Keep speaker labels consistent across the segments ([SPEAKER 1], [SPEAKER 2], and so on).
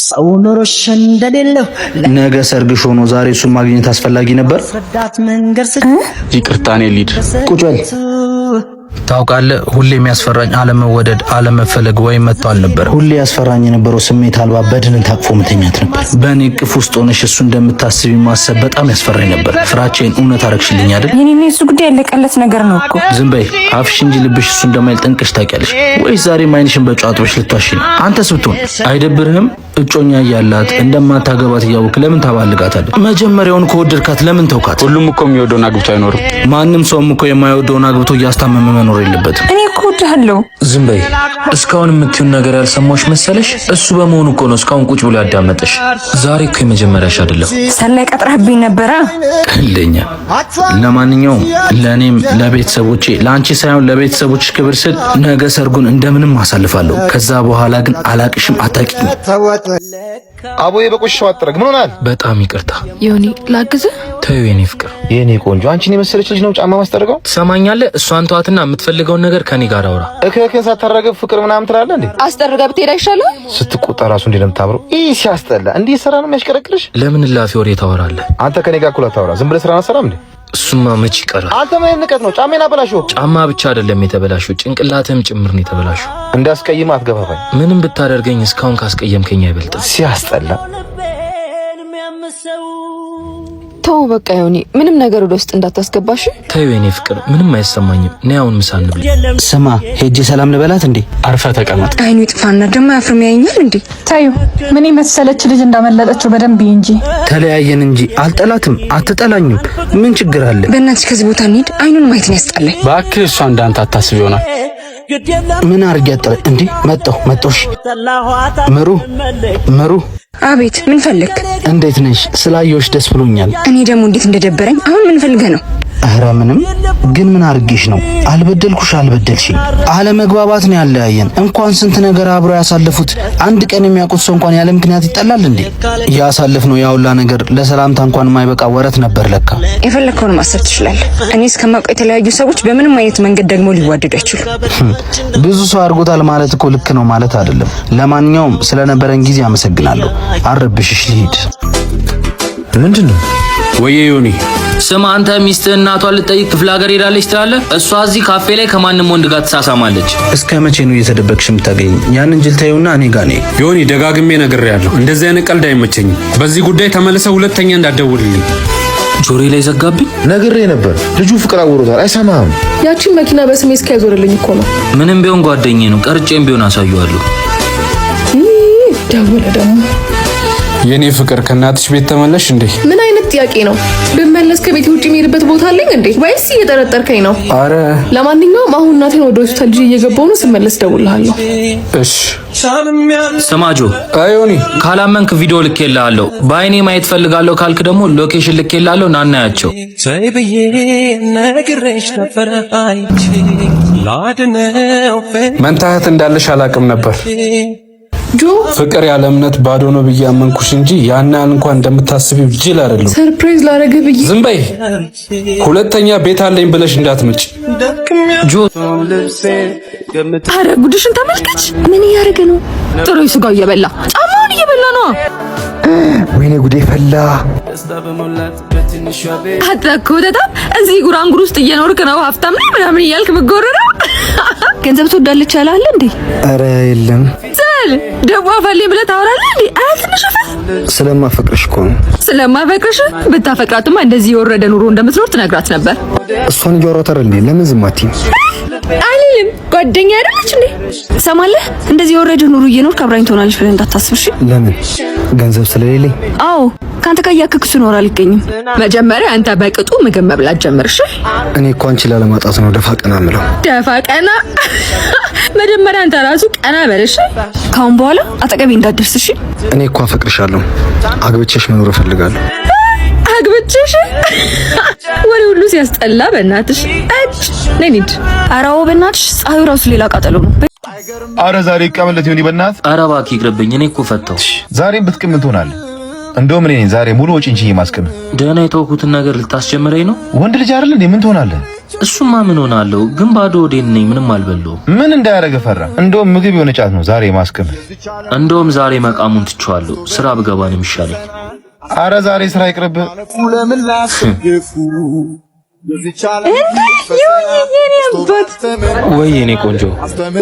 [SPEAKER 1] ሰው ኖሮሽ እንደሌለው
[SPEAKER 2] ነገ ሰርግሽ ሆኖ ዛሬ እሱን ማግኘት አስፈላጊ ነበር።
[SPEAKER 3] ይቅርታ እኔ ልሂድ።
[SPEAKER 2] ቁጭ በል። ታውቃለህ፣ ሁሌ የሚያስፈራኝ አለመወደድ፣ አለመፈለግ ወይም መተው አልነበረ። ሁሌ ያስፈራኝ የነበረው ስሜት አልባ በድንን ታቅፎ መተኛት ነበር። በእኔ እቅፍ ውስጥ ሆነሽ እሱ እንደምታስቢ ማሰብ በጣም ያስፈራኝ ነበር። ፍራቼን እውነት አረግሽልኝ አይደል?
[SPEAKER 4] የኔና እሱ ጉዳይ ያለቀለት ነገር ነው እኮ።
[SPEAKER 2] ዝም በይ አፍሽ እንጂ ልብሽ እሱ እንደማይል ጠንቅሽ ታውቂያለሽ። ወይስ ዛሬም ዓይንሽን በጨው አጥበሽ ልትዋሺ ነው? አንተስ ብትሆን አይደብርህም? እጮኛ እያላት እንደማታገባት እያወቅ ለምን ታባልጋታለህ? መጀመሪያውን ከወደድካት ለምን ተውካት?
[SPEAKER 3] ሁሉም እኮ የሚወደውን አግብቶ አይኖርም።
[SPEAKER 2] ማንም ሰውም እኮ የማይወደውን አግብቶ እያስታመመ መኖር የለበትም።
[SPEAKER 4] እኔ እኮ እወድሃለሁ።
[SPEAKER 5] ዝም በይ። እስካሁን የምትዩን ነገር ያልሰማሽ መሰለሽ? እሱ በመሆኑ እኮ ነው እስካሁን ቁጭ ብሎ ያዳመጠሽ። ዛሬ እኮ የመጀመሪያሽ አይደለም።
[SPEAKER 4] ሰላይ ቀጥረህብኝ ነበረ።
[SPEAKER 2] ቀልደኛ። ለማንኛውም ለኔም ለቤተሰቦቼ፣ ለአንቺ ሳይሆን ለቤተሰቦችሽ ክብር ስል ነገ ሰርጉን እንደምንም አሳልፋለሁ። ከዛ በኋላ ግን አላቅሽም፣ አታውቂኝም።
[SPEAKER 6] አቦዬ በቆሽሽ አጥረግ ምን ሆናል?
[SPEAKER 5] በጣም ይቅርታ
[SPEAKER 7] ዮኒ፣ ላግዝህ?
[SPEAKER 5] ተይው የኔ ፍቅር።
[SPEAKER 6] የኔ ቆንጆ አንቺን የመሰለች ልጅ ነው ጫማ ማስጠርገው?
[SPEAKER 5] ትሰማኛለህ? እሷን ተዋትና የምትፈልገውን ነገር ከኔ ጋር አውራ።
[SPEAKER 6] እከከን ሳታረገብ ፍቅር ምናምን ትላለህ እንዴ?
[SPEAKER 7] አስጠርጋ ብትሄድ አይሻልም?
[SPEAKER 6] ስትቆጣ ራሱ እንዴ ለምታብረው ሲያስጠላ። እንዴ ሰራ ነው የሚያሽቀረቅርሽ?
[SPEAKER 5] ለምን ላፊ ወሬ ታወራለህ?
[SPEAKER 6] አንተ ከኔ ጋር እኩል አታወራ። ዝም ብለህ ስራ አሰራም እንዴ?
[SPEAKER 5] እሱማ መች ይቀራል።
[SPEAKER 6] አንተ ምን ንቀት ነው? ጫሜን አበላሽው።
[SPEAKER 5] ጫማ ብቻ አይደለም የተበላሽው፣ ጭንቅላትም ጭምር ነው የተበላሽው።
[SPEAKER 6] እንዳስቀይም አትገፋፋኝ።
[SPEAKER 5] ምንም ብታደርገኝ እስካሁን ካስቀየምከኝ አይበልጥም።
[SPEAKER 6] ሲያስጠላ።
[SPEAKER 7] ተው በቃ ዮኒ፣ ምንም ነገር ወደ ውስጥ እንዳታስገባሽ።
[SPEAKER 5] ተይው የኔ ፍቅር፣ ምንም አይሰማኝም። ነይ አሁን ምሳ እንብላ።
[SPEAKER 2] ስማ ሄጄ ሰላም ልበላት እንዴ?
[SPEAKER 3] አርፈ ተቀመጥ።
[SPEAKER 4] አይኑ ይጥፋና ደግሞ አፍርም ያየኛል እንዴ?
[SPEAKER 8] ታዩ ምን መሰለች ልጅ እንዳመለጠችው በደንብ እንጂ።
[SPEAKER 2] ተለያየን እንጂ አልጠላትም፣ አትጠላኝም። ምን ችግር አለ?
[SPEAKER 4] በእናትሽ ከዚህ ቦታ እንሂድ። አይኑን ማየት ነው ያስጠላኝ።
[SPEAKER 3] እባክህ እሷ እንዳንተ አታስብ ይሆናል።
[SPEAKER 2] ምን አርግ ያጠረ እንዴ? መጣሽ ምሩ።
[SPEAKER 4] አቤት፣ ምን ፈልግ?
[SPEAKER 2] እንዴት ነሽ? ስላየሁሽ ደስ ብሎኛል።
[SPEAKER 4] እኔ ደግሞ እንዴት እንደደበረኝ። አሁን ምን ፈልገህ ነው?
[SPEAKER 2] ኧረ ምንም። ግን ምን አርጌሽ ነው? አልበደልኩሽ፣ አልበደልሽኝ። አለመግባባት ነው ያለያየን። እንኳን ስንት ነገር አብሮ ያሳለፉት አንድ ቀን የሚያውቁት ሰው እንኳን ያለ ምክንያት ይጠላል እንዴ? ያሳለፍነው ያውላ ነገር ለሰላምታ እንኳን የማይበቃ ወረት ነበር ለካ።
[SPEAKER 4] የፈለግከውን ማሰብ ትችላለህ። እኔ እስከማውቀው የተለያዩ ሰዎች በምንም አይነት መንገድ ደግሞ ሊዋደዱ አይችሉም።
[SPEAKER 2] ብዙ ሰው አድርጎታል ማለት እኮ ልክ ነው ማለት አይደለም። ለማንኛውም ስለነበረን ጊዜ አመሰግናለሁ። አረብሽሽ ልሂድ።
[SPEAKER 5] ምንድነው?
[SPEAKER 3] ወየ ዮኒ፣
[SPEAKER 5] ስማ አንተ ሚስትህ እናቷን ልጠይቅ ክፍለ ሀገር ሄዳለች ትላለህ። እሷ እዚህ ካፌ ላይ ከማንም ወንድ ጋር ትሳሳማለች።
[SPEAKER 2] እስከ መቼ ነው እየተደበቅሽ የምታገኝ? ያንን ጅል ተይውና እኔ ጋር ነኝ።
[SPEAKER 3] ዮኒ ደጋግሜ ነግሬያለሁ፣ እንደዚህ አይነት ቀልድ አይመቸኝም። በዚህ ጉዳይ ተመለሰ ሁለተኛ እንዳትደውልልኝ።
[SPEAKER 5] ጆሬ ላይ ዘጋብኝ።
[SPEAKER 6] ነግሬ ነበር። ልጁ ፍቅር አውሮታል፣ አይሰማም።
[SPEAKER 8] ያቺን መኪና በስሜ እስኪያዞርልኝ እኮ ነው።
[SPEAKER 5] ምንም ቢሆን ጓደኛዬ ነው። ቀርጬም ቢሆን አሳየዋለሁ።
[SPEAKER 8] ደውለ ደግሞ
[SPEAKER 3] የኔ ፍቅር ከእናትሽ ቤት ተመለሽ እንዴ?
[SPEAKER 8] ምን አይነት ጥያቄ ነው? ብመለስ ከቤት ውጪ የሚሄድበት ቦታ አለኝ እንዴ? ወይስ እየጠረጠርከኝ ነው?
[SPEAKER 3] አረ
[SPEAKER 8] ለማንኛውም አሁን እናቴን ወደ ሆስፒታል ልጅ እየገባሁ ነው። ስመለስ ደውልልሃለሁ።
[SPEAKER 3] እሺ።
[SPEAKER 5] ስማ ጆ፣
[SPEAKER 3] ዮኒ
[SPEAKER 5] ካላመንክ ቪዲዮ ልኬልሃለሁ። በአይኔ ማየት ፈልጋለሁ ካልክ ደግሞ ሎኬሽን ልኬልሃለሁ። ና እናያቸው።
[SPEAKER 3] መንታ እህት እንዳለሽ አላቅም ነበር
[SPEAKER 8] ጆ።
[SPEAKER 3] ፍቅር ያለ እምነት ባዶ ነው ብዬ አመንኩሽ እንጂ ያን ያህል እንኳን እንደምታስቢው ጅል አይደለም።
[SPEAKER 8] ሰርፕራይዝ ላደርግህ ብዬ።
[SPEAKER 3] ዝም በይ። ሁለተኛ ቤት አለኝ ብለሽ እንዳትመጪ
[SPEAKER 5] ጆ።
[SPEAKER 7] አረ ጉድሽን ተመልከች። ምን እያደረገ ነው? ጥሩ ስጋው እየበላ ጫማውን እየበላ ነው።
[SPEAKER 6] ወይኔ ጉዴ ፈላ።
[SPEAKER 7] አጣኩ በጣም እዚህ ጉራንጉር ውስጥ እየኖርክ ነው ሀብታም ነኝ ምናምን እያልክ ምጎረረው። ገንዘብ ትወዳለች ያላል እንዴ?
[SPEAKER 2] አረ የለም።
[SPEAKER 7] ደሞ አፋልኝ ብለህ ታወራለህ እንዴ? አትነሽፈ።
[SPEAKER 2] ስለማፈቅርሽ እኮ ነው።
[SPEAKER 7] ስለማፈቅርሽ? ብታፈቅራትማ እንደዚህ የወረደ ኑሮ እንደምትኖር ትነግራት ነበር።
[SPEAKER 2] እሷን እያወራሁት አይደል እንዴ? ለምን ዝም አትይም?
[SPEAKER 7] አይልም። ጓደኛ አይደለች እንዴ? ሰማለህ? እንደዚህ የወረደ ኑሮ እየኖርክ አብራኝ ትሆናለች ብለህ እንዳታስብ እሺ?
[SPEAKER 2] ለምን? ገንዘብ ስለሌለኝ?
[SPEAKER 7] አዎ፣ ካንተ ጋር ያከክሱ ኖር አልገኝም። መጀመሪያ አንተ በቅጡ ምግብ መብላት ጀምር እሺ?
[SPEAKER 2] እኔ እኮ አንቺ ላለማጣት ነው ደፋ ቀና የምለው።
[SPEAKER 7] ደፋ ቀና? መጀመሪያ አንተ ራሱ ቀና በል እሺ? ካሁን በኋላ አጠገቤ እንዳትደርስ እሺ?
[SPEAKER 2] እኔ እኮ አፈቅርሻለሁ። አግብቼሽ መኖር እፈልጋለሁ።
[SPEAKER 7] አግብቼሽ? ወሬ ሁሉ ሲያስጠላ በእናትሽ። ነይ እንሂድ። ኧረ አዎ በእናትሽ፣ ፀሐዩ ራሱ ሌላ ቃጠሎ ነው።
[SPEAKER 6] አረ ዛሬ ይቀበለት ዮኒ በእናትህ።
[SPEAKER 5] ኧረ እባክህ ይቅርብኝ። እኔ እኮ ፈታው።
[SPEAKER 6] ዛሬም ብትቅም ትሆናለህ። እንደውም እኔ ነኝ ዛሬ ሙሉ ወጪ እንጂ ማስቀም።
[SPEAKER 5] ደህና የተውኩትን ነገር ልታስጀምረኝ ነው?
[SPEAKER 6] ወንድ ልጅ አይደል እንዴ? ምን ትሆናለህ?
[SPEAKER 5] እሱማ ምን ሆናለሁ፣ ግን ባዶ ወዴን ነኝ። ምንም አልበላሁም።
[SPEAKER 6] ምን እንዳያረገ ፈራ። እንደውም ምግብ የሆነ ጫት ነው ዛሬ ማስቀም።
[SPEAKER 5] እንደውም ዛሬ መቃሙን ትቼዋለሁ። ስራ ብገባ ነው የሚሻለኝ።
[SPEAKER 6] አረ ዛሬ ስራ ይቅርብ።
[SPEAKER 5] ወይ የኔ ቆንጆ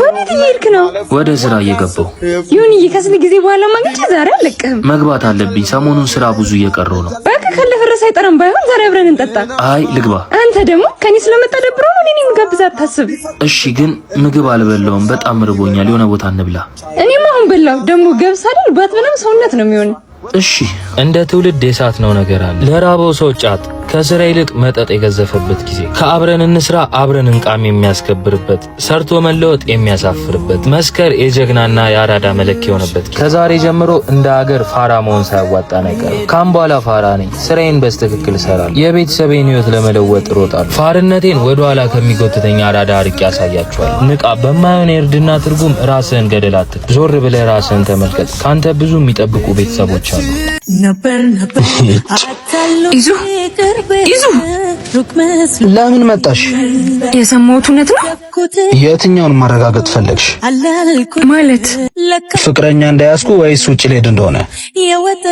[SPEAKER 4] ወዴት እየሄድክ ነው?
[SPEAKER 5] ወደ ስራ እየገባሁ።
[SPEAKER 4] ይሁንዬ ከስንት ጊዜ በኋላ ማግኘት ዛሬ አለቅህም።
[SPEAKER 5] መግባት አለብኝ። ሰሞኑን ስራ ብዙ እየቀረው ነው።
[SPEAKER 4] በቃ ካለፈረስ አይጠራም። ባይሆን ዛሬ አብረን እንጠጣ።
[SPEAKER 5] አይ ልግባ።
[SPEAKER 4] አንተ ደግሞ ከኔ ስለመጣ ደብሮ ነው እኔን የምጋብዝ አታስብ።
[SPEAKER 5] እሺ ግን ምግብ አልበላውም። በጣም ርቦኛል። የሆነ ቦታ እንብላ።
[SPEAKER 4] እኔም አሁን በላው። ደግሞ ገብስ አይደል ባትበላም ሰውነት ነው የሚሆን።
[SPEAKER 5] እሺ እንደ ትውልድ የሳት ነው ነገር አለ። ለራበው ሰው ጫት ከስራ ይልቅ መጠጥ የገዘፈበት ጊዜ፣ ከአብረን እንስራ አብረን እንቃም የሚያስከብርበት፣ ሰርቶ መለወጥ የሚያሳፍርበት፣ መስከር የጀግናና የአራዳ መለኪያ የሆነበት ጊዜ። ከዛሬ ጀምሮ እንደ ሀገር ፋራ መሆን ሳያዋጣን አይቀርም። ካም በኋላ ፋራ ነኝ። ስራዬን በስትክክል እሰራለሁ። የቤተሰቤን ህይወት ለመለወጥ እሮጣለሁ። ፋርነቴን ወደ ኋላ ከሚጎትተኝ አራዳ አርቄ ያሳያቸዋለሁ። ንቃ። በማይሆን የእርድና ትርጉም ራስህን ገደል አትክ። ዞር ብለህ ራስህን ተመልከት። ካንተ ብዙ የሚጠብቁ ቤተሰቦች አሉ። ይዙ
[SPEAKER 2] ለምን መጣሽ?
[SPEAKER 4] የሰማሁት እውነት ነው?
[SPEAKER 2] የትኛውን ማረጋገጥ ፈለግሽ?
[SPEAKER 4] ማለት
[SPEAKER 2] ፍቅረኛ እንዳያስኩ ወይስ ውጭ ልሄድ እንደሆነ?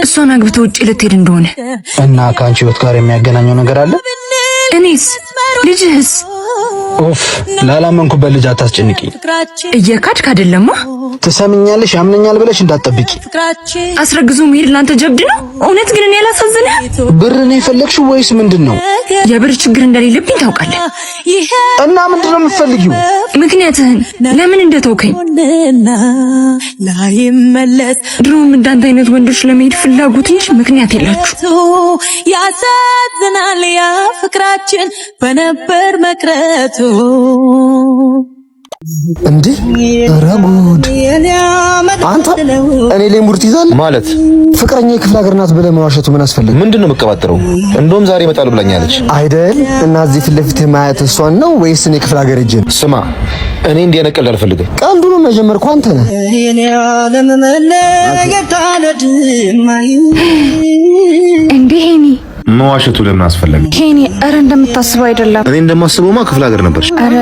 [SPEAKER 4] እሷን አግብቶ ውጭ ልትሄድ እንደሆነ
[SPEAKER 2] እና ከአንቺ ህይወት ጋር የሚያገናኘው ነገር አለ?
[SPEAKER 4] እኔስ ልጅህስ?
[SPEAKER 2] ኡፍ ላላመንኩበት ልጅ አታስጨንቂ።
[SPEAKER 4] እየካድክ አይደለማ?
[SPEAKER 2] ትሰምኛለሽ? ያምነኛል ብለሽ እንዳትጠብቂ።
[SPEAKER 4] አስረግዞ መሄድ ላንተ ጀብድ ነው። እውነት ግን እኔ አላሳዝንህ?
[SPEAKER 2] ብር ነው የፈለግሽው ወይስ ምንድነው?
[SPEAKER 4] የብር ችግር እንደሌለብኝ ታውቃለህ።
[SPEAKER 2] እና ምንድነው የምትፈልጊው?
[SPEAKER 4] ምክንያትህን ለምን እንደተውከኝ። ድሮም እንዳንተ አይነት ወንዶች ለመሄድ ፍላጎት እንጂ ምክንያት የላችሁ።
[SPEAKER 9] ያሳዝናል ያ ፍቅራችን በነበር መቅረቱ።
[SPEAKER 1] እንዴ ረጉድ አንተ እኔ ላይ ሙርት ይዛል
[SPEAKER 6] ማለት
[SPEAKER 1] ፍቅረኛ የክፍለ ሀገር ናት ብለህ መዋሸቱ ምን አስፈልግ?
[SPEAKER 6] ምንድነው መቀባጠረው? እንደውም ዛሬ ይመጣሉ ብላኛለች
[SPEAKER 1] አይደል? እና እዚህ ፊት ለፊት ማየት እሷን ነው ወይስ እኔ ክፍለ ሀገር ሄጄ?
[SPEAKER 6] ስማ እኔ እንዲያነቀል አልፈልግም።
[SPEAKER 1] ቀልዱን መጀመርኩ አንተ ነህ።
[SPEAKER 4] እንዴ ሄኒ
[SPEAKER 6] መዋሸቱ ለምን አስፈለገ?
[SPEAKER 4] ሄኒ፣ ኧረ እንደምታስበው አይደለም።
[SPEAKER 6] እኔ እንደማስበውማ ክፍለ ሀገር ነበርሽ።
[SPEAKER 4] ኧረ